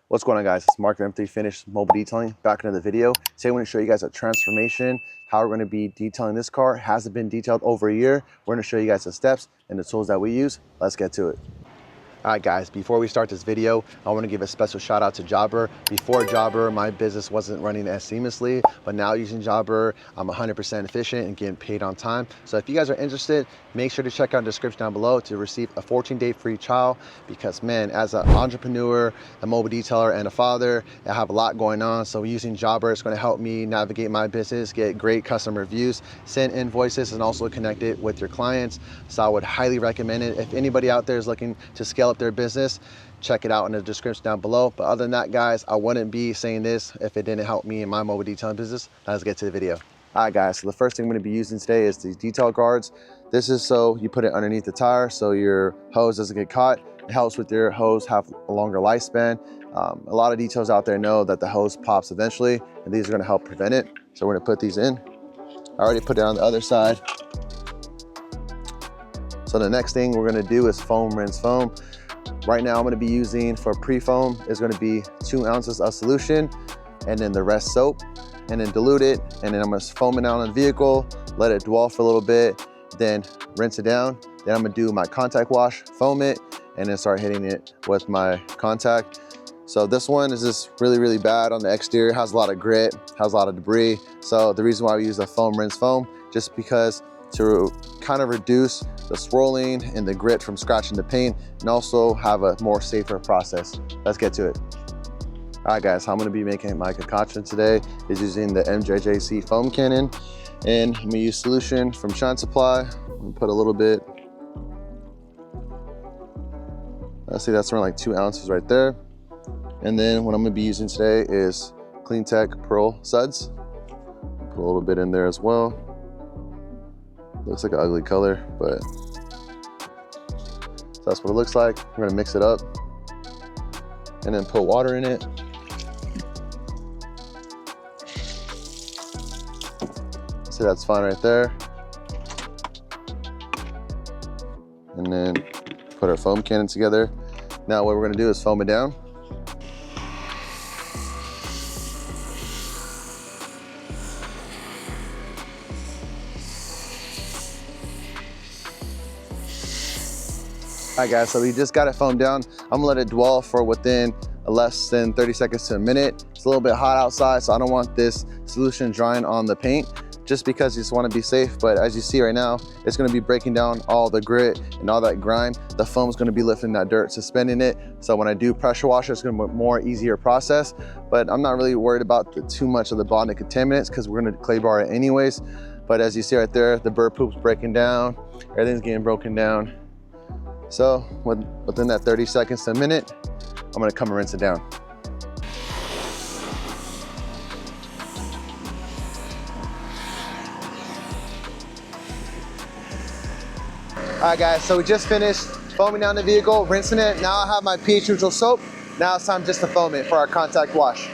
What's going on, guys? It's Mark from M3 Finish Mobile Detailing, back into the video. Today I want to show you guys a transformation, how we're going to be detailing this car. It hasn't been detailed over a year. We're going to show you guys the steps and the tools that we use. Let's get to it. All right, guys, before we start this video, I want to give a special shout out to Jobber. Before Jobber, my business wasn't running as seamlessly, but now using Jobber, I'm 100% efficient and getting paid on time. So if you guys are interested, make sure to check out the description down below to receive a 14-day free trial, because man, as an entrepreneur, a mobile detailer, and a father, I have a lot going on. So using Jobber is going to help me navigate my business, get great customer reviews, send invoices, and also connect it with your clients. So I would highly recommend it. If anybody out there is looking to scale up their business, check it out in the description down below. But other than that, guys, I wouldn't be saying this if it didn't help me in my mobile detailing business. Now let's get to the video. All right, guys, so the first thing I'm going to be using today is these detail guards. This is so you put it underneath the tire so your hose doesn't get caught. It helps with your hose have a longer lifespan. A lot of details out there know that the hose pops eventually, and these are going to help prevent it. So we're going to put these in. I already put it on the other side. So the next thing we're going to do is foam, rinse, foam. Right now I'm going to be using, for pre-foam, is going to be 2 ounces of solution and then the rest soap, and then dilute it, and then I'm going to foam it out on the vehicle, let it dwell for a little bit, then rinse it down. Then I'm going to do my contact wash, foam it, and then start hitting it with my contact. So this one is just really bad on the exterior, has a lot of grit, has a lot of debris. So the reason why we use the foam, rinse, foam, just because to kind of reduce the swirling and the grit from scratching the paint, and also have a more safer process. Let's get to it. All right, guys, how I'm going to be making my concoction today is using the MJJC foam cannon, and I'm going to use solution from Shine Supply. I'm going to put a little bit. I see that's around like 2 ounces right there. And then what I'm going to be using today is Clean Tech Pearl Suds. Put a little bit in there as well. Looks like an ugly color, but so that's what it looks like. We're gonna mix it up and then put water in it. See, that's fine right there. And then put our foam cannon together. Now what we're gonna do is foam it down. All right, guys, so we just got it foamed down. I'm gonna let it dwell for within less than 30 seconds to a minute. It's a little bit hot outside, so I don't want this solution drying on the paint, just because you just wanna be safe. But as you see right now, it's gonna be breaking down all the grit and all that grime. The foam's gonna be lifting that dirt, suspending it. So when I do pressure wash, it's gonna be a more easier process. But I'm not really worried about too much of the bonded contaminants, because we're gonna clay bar it anyways. But as you see right there, the bird poop's breaking down, everything's getting broken down. So within that 30 seconds to a minute, I'm gonna come and rinse it down. All right, guys, so we just finished foaming down the vehicle, rinsing it. Now I have my pH neutral soap. Now it's time just to foam it for our contact wash.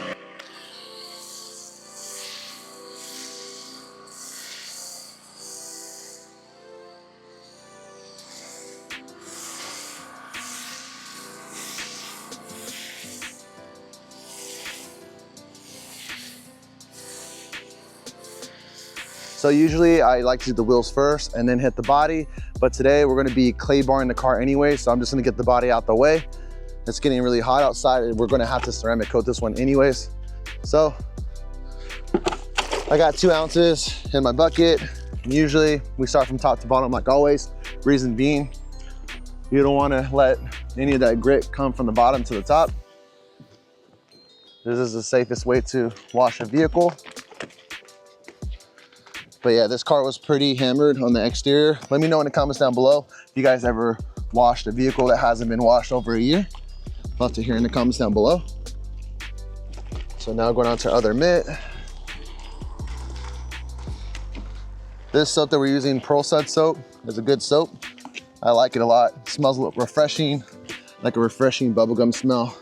So usually I like to do the wheels first and then hit the body, but today we're gonna be clay barring the car anyway, so I'm just gonna get the body out the way. It's getting really hot outside, and we're gonna have to ceramic coat this one anyways. So I got 2 ounces in my bucket. Usually we start from top to bottom like always. Reason being, you don't wanna let any of that grit come from the bottom to the top. This is the safest way to wash a vehicle. But yeah, this car was pretty hammered on the exterior. Let me know in the comments down below if you guys ever washed a vehicle that hasn't been washed over a year. Love to hear in the comments down below. So now going on to our other mitt. This soap that we're using, Pearl Sud soap, is a good soap. I like it a lot. It smells a little refreshing, like a refreshing bubblegum smell.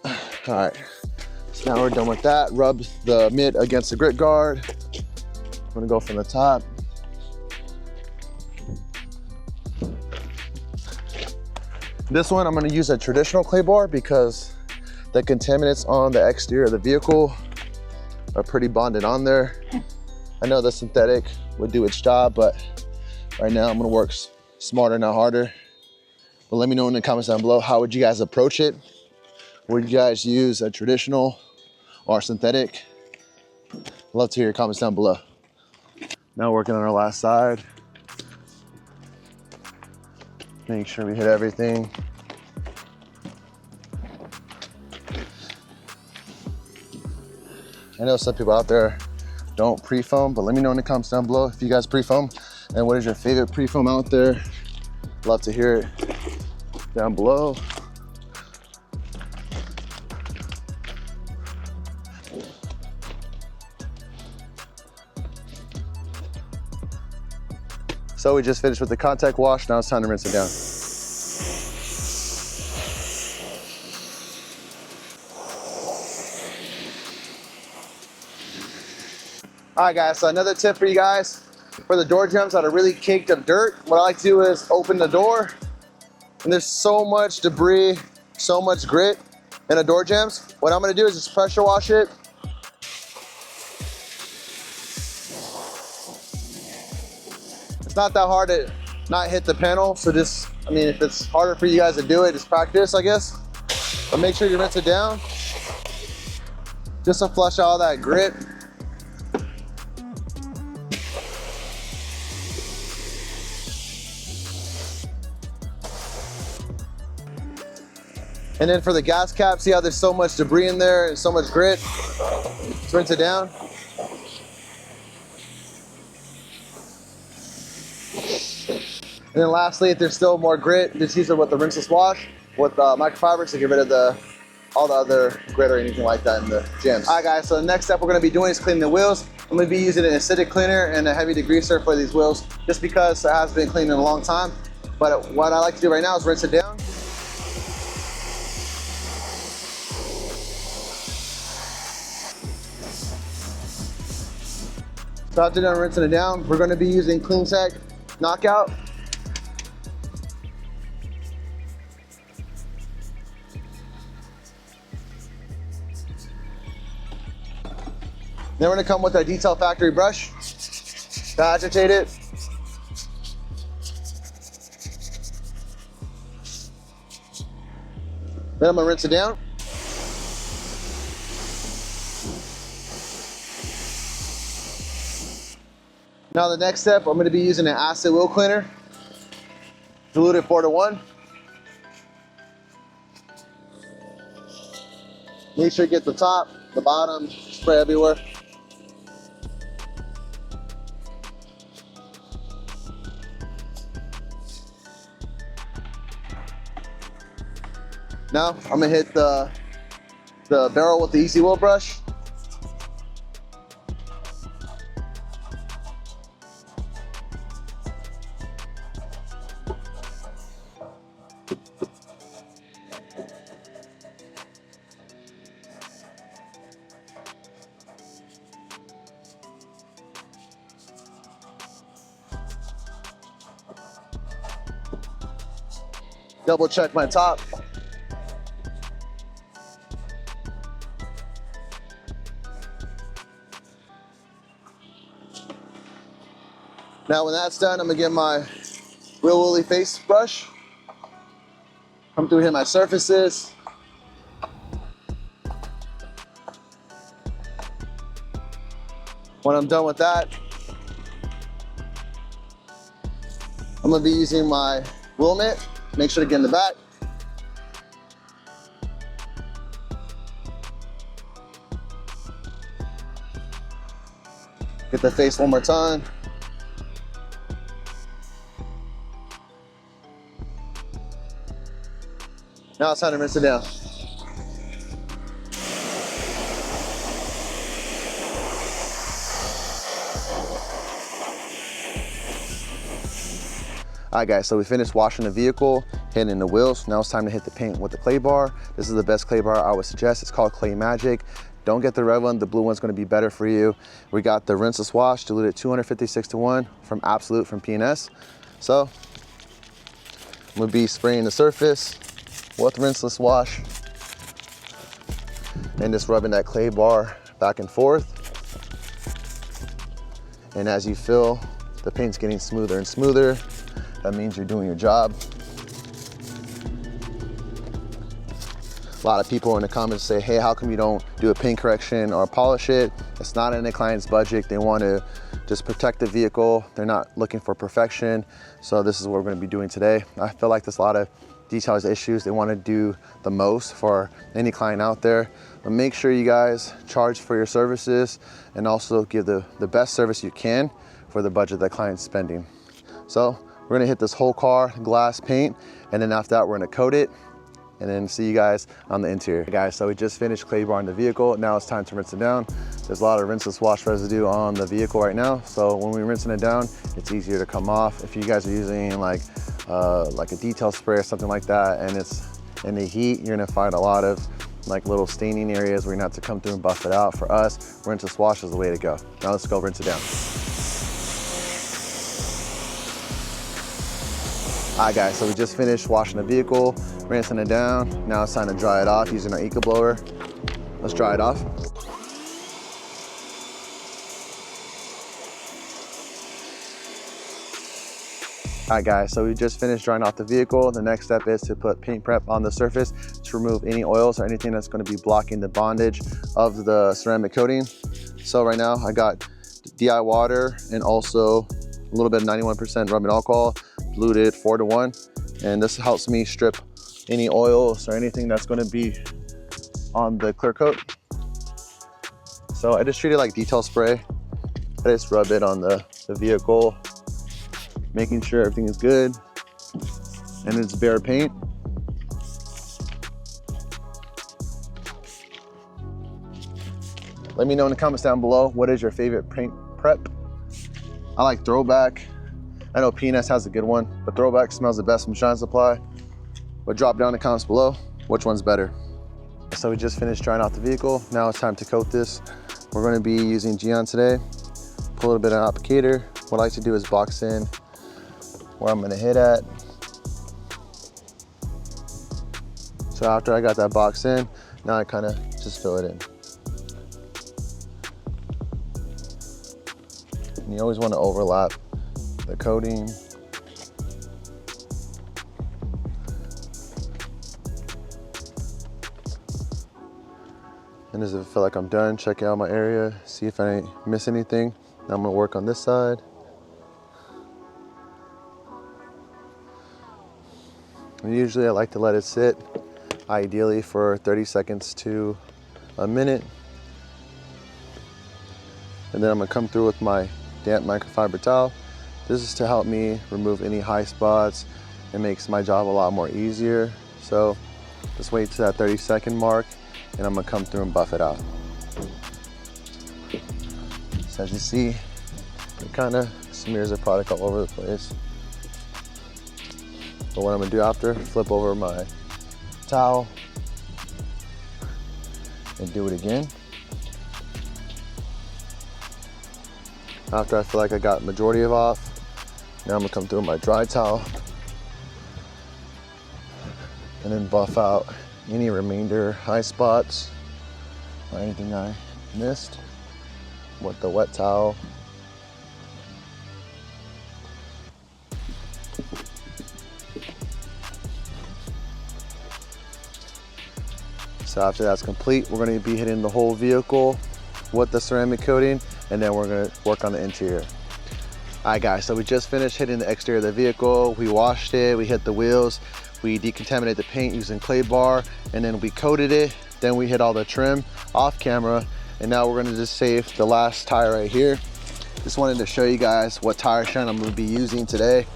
All right. Now we're done with that. Rub the mitt against the grit guard. I'm gonna go from the top. This one, I'm gonna use a traditional clay bar because the contaminants on the exterior of the vehicle are pretty bonded on there. I know the synthetic would do its job, but right now I'm gonna work smarter, not harder. But let me know in the comments down below, how would you guys approach it? Would you guys use a traditional or synthetic? Love to hear your comments down below. Now working on our last side. Make sure we hit everything. I know some people out there don't pre-foam, but let me know in the comments down below if you guys pre-foam and what is your favorite pre-foam out there. Love to hear it down below. So we just finished with the contact wash. Now it's time to rinse it down. All right, guys, so another tip for you guys. For the door jambs that are really caked up dirt, what I like to do is open the door, and there's so much debris, so much grit in the door jambs. What I'm gonna do is just pressure wash it. It's not that hard to not hit the panel, so just, I mean, if it's harder for you guys to do it, just practice, I guess. But make sure you rinse it down, just to flush out all that grit. And then for the gas cap, see how there's so much debris in there and so much grit? Just rinse it down. And then lastly, if there's still more grit, just use it with the rinseless wash with microfibers to get rid of all the other grit or anything like that in the jambs. All right, guys, so the next step we're gonna be doing is cleaning the wheels. I'm gonna be using an acidic cleaner and a heavy degreaser for these wheels, just because it has been cleaned in a long time. But what I like to do right now is rinse it down. So after done rinsing it down, we're gonna be using Clean Tech Knockout. Then we're gonna come with our Detail Factory brush to agitate it. Then I'm gonna rinse it down. Now the next step, I'm gonna be using an acid wheel cleaner, diluted 4:1. Make sure you get the top, the bottom, spray everywhere. Now I'm gonna hit the barrel with the Easy Wheel brush. Double check my top. Now when that's done, I'm gonna get my Real Woolly face brush. Come through, hit my surfaces. When I'm done with that, I'm gonna be using my wheel mitt. Make sure to get in the back. Get the face one more time. Now it's time to rinse it down. All right, guys, so we finished washing the vehicle, hitting the wheels. Now it's time to hit the paint with the clay bar. This is the best clay bar I would suggest. It's called Clay Magic. Don't get the red one, the blue one's gonna be better for you. We got the rinseless wash, diluted 256:1 from Absolute from P&S. So I'm gonna be spraying the surface with rinseless wash and just rubbing that clay bar back and forth. And as you feel the paint's getting smoother and smoother, that means you're doing your job. A lot of people in the comments say, hey, how come you don't do a paint correction or polish it? It's not in the client's budget. They want to just protect the vehicle. They're not looking for perfection. So this is what we're going to be doing today. I feel like there's a lot of details issues. They want to do the most for any client out there. But make sure you guys charge for your services and also give the best service you can for the budget that client's spending. So we're going to hit this whole car glass paint, and then after that we're going to coat it and then see you guys on the interior. Guys, so we just finished clay bar in the vehicle. Now it's time to rinse it down. There's a lot of rinseless wash residue on the vehicle right now. So when we're rinsing it down, it's easier to come off. If you guys are using like a detail spray or something like that, and it's in the heat, you're gonna find a lot of like little staining areas where you're gonna have to come through and buff it out. For us, rinseless wash is the way to go. Now let's go rinse it down. All right guys, so we just finished washing the vehicle, rinsing it down. Now it's time to dry it off using our eco blower. Let's dry it off. All right guys, so we just finished drying off the vehicle. The next step is to put paint prep on the surface to remove any oils or anything that's going to be blocking the bondage of the ceramic coating. So right now I got DI water and also a little bit of 91% rubbing alcohol, diluted 4:1. And this helps me strip any oils or anything that's going to be on the clear coat. So I just treat it like detail spray. I just rub it on the vehicle, making sure everything is good, and it's bare paint. Let me know in the comments down below, what is your favorite paint prep? I like Throwback. I know P&S has a good one, but Throwback smells the best from Shine Supply. But drop down in the comments below, which one's better. So we just finished drying out the vehicle. Now it's time to coat this. We're gonna be using Geon today. Put a little bit of applicator. What I like to do is box in where I'm gonna hit at. So after I got that box in, now I kind of just fill it in. And you always want to overlap the coating. And as I feel like I'm done, check out my area, see if I miss anything. Now I'm gonna work on this side. And usually I like to let it sit, ideally for 30 seconds to a minute. And then I'm gonna come through with my damp microfiber towel. This is to help me remove any high spots. It makes my job a lot more easier. So just wait to that 30-second mark, and I'm gonna come through and buff it out. So as you see, it kind of smears the product all over the place. But what I'm gonna do after, flip over my towel and do it again. After I feel like I got majority of off, now I'm gonna come through with my dry towel and then buff out any remainder high spots or anything I missed with the wet towel. So after that's complete, we're gonna be hitting the whole vehicle with the ceramic coating, and then we're gonna work on the interior. All right guys, so we just finished hitting the exterior of the vehicle. We washed it, we hit the wheels, we decontaminated the paint using clay bar, and then we coated it. Then we hit all the trim off camera, and now we're gonna just save the last tire right here. Just wanted to show you guys what tire shine I'm gonna be using today.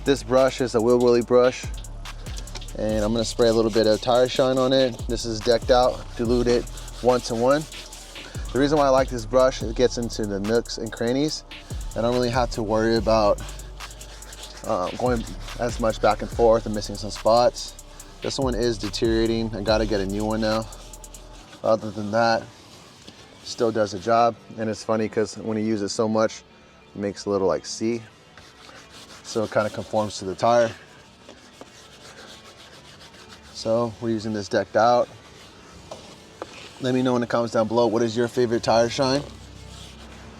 This brush is a Wheel Willy brush, and I'm gonna spray a little bit of tire shine on it. This is decked out, diluted 1:1. The reason why I like this brush, it gets into the nooks and crannies. I don't really have to worry about going as much back and forth and missing some spots. This one is deteriorating. I gotta get a new one now. Other than that, still does the job. And it's funny because when you use it so much, it makes a little like C. So it kind of conforms to the tire. So we're using this decked out. Let me know in the comments down below, what is your favorite tire shine?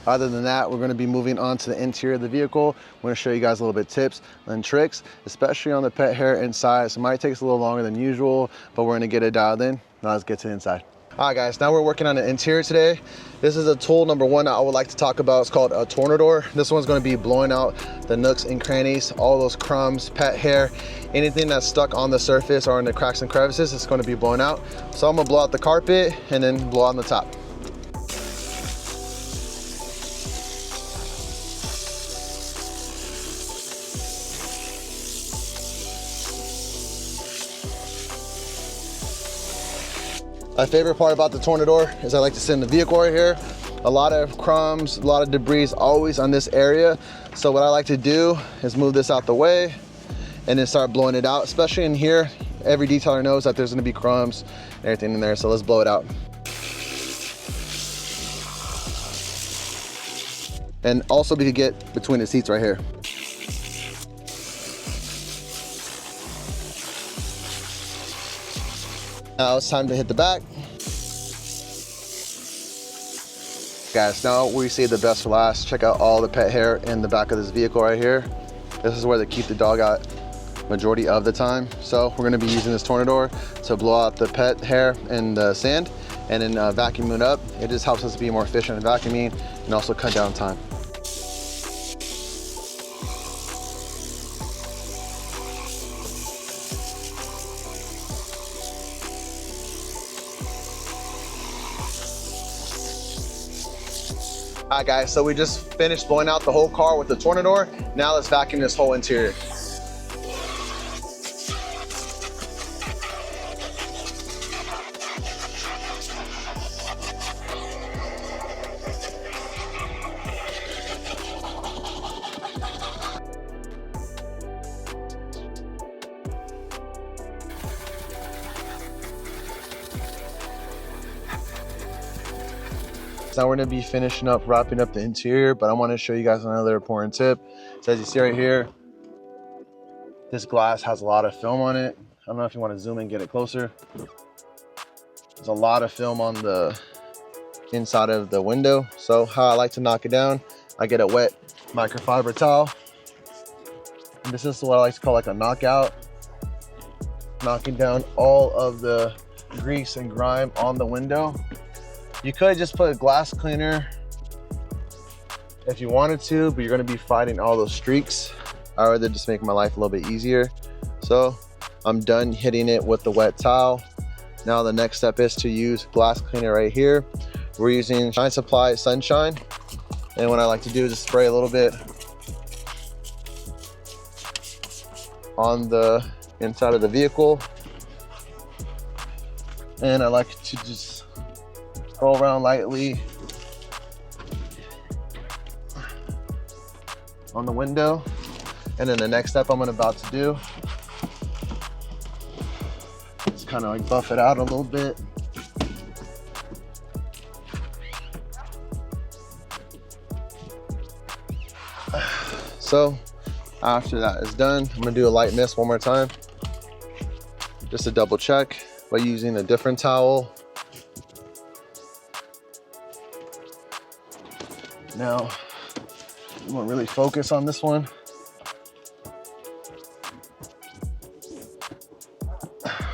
Other than that, we're gonna be moving on to the interior of the vehicle. I'm gonna show you guys a little bit tips and tricks, especially on the pet hair inside. So it might take us a little longer than usual, but we're gonna get it dialed in. Now let's get to the inside. All right guys, now we're working on the interior today. This is a tool number one that I would like to talk about. It's called a tornador. This one's gonna be blowing out the nooks and crannies, all those crumbs, pet hair, anything that's stuck on the surface or in the cracks and crevices, it's gonna be blown out. So I'm gonna blow out the carpet and then blow on the top. My favorite part about the tornador is I like to sit in the vehicle right here. A lot of crumbs, a lot of debris always on this area. So what I like to do is move this out the way and then start blowing it out, especially in here. Every detailer knows that there's gonna be crumbs and everything in there, so let's blow it out. And also we could get between the seats right here. Now it's time to hit the back. Guys, now we save the best for last. Check out all the pet hair in the back of this vehicle right here. This is where they keep the dog out majority of the time. So we're gonna be using this tornador to blow out the pet hair and the sand and then vacuum it up. It just helps us be more efficient in vacuuming and also cut down time. All right guys, so we just finished blowing out the whole car with the tornador. Now let's vacuum this whole interior. Now we're gonna be finishing up, wrapping up the interior, but I wanna show you guys another important tip. So as you see right here, this glass has a lot of film on it. I don't know if you wanna zoom in and get it closer. There's a lot of film on the inside of the window. So how I like to knock it down, I get a wet microfiber towel. And this is what I like to call like a knockout. Knocking down all of the grease and grime on the window. You could just put a glass cleaner if you wanted to, but you're gonna be fighting all those streaks. I'd rather just make my life a little bit easier. So I'm done hitting it with the wet towel. Now the next step is to use glass cleaner right here. We're using Shine Supply Sunshine. And what I like to do is just spray a little bit on the inside of the vehicle. And I like to just go around lightly on the window. And then the next step I'm about to do is kind of like buff it out a little bit. So after that is done, I'm gonna do a light mist one more time, just to double check by using a different towel. Now, I'm gonna really focus on this one.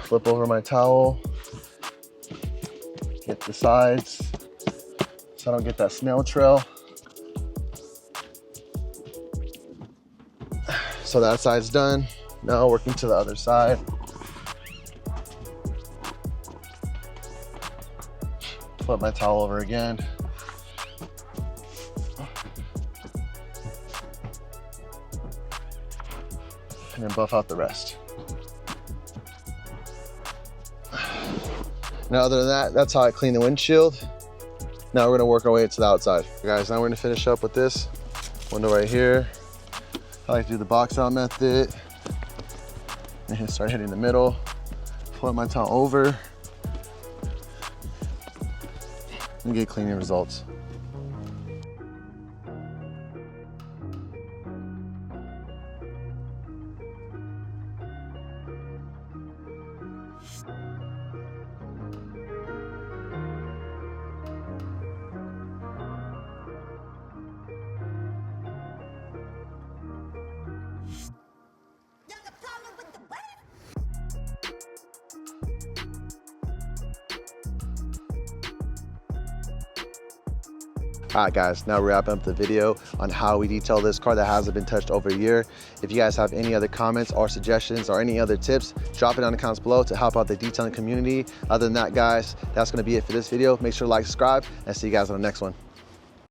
Flip over my towel, get the sides so I don't get that snail trail. So that side's done. Now working to the other side. Flip my towel over again. And then buff out the rest. Now other than that, that's how I clean the windshield. Now we're gonna work our way to the outside. Guys, now we're gonna finish up with this window right here. I like to do the box out method. And start hitting the middle. Flip my towel over. And get cleaning results. All right, guys, now we're wrapping up the video on how we detail this car that hasn't been touched over a year. If you guys have any other comments or suggestions or any other tips, drop it down in the comments below to help out the detailing community. Other than that, guys, that's gonna be it for this video. Make sure to like, subscribe, and see you guys on the next one.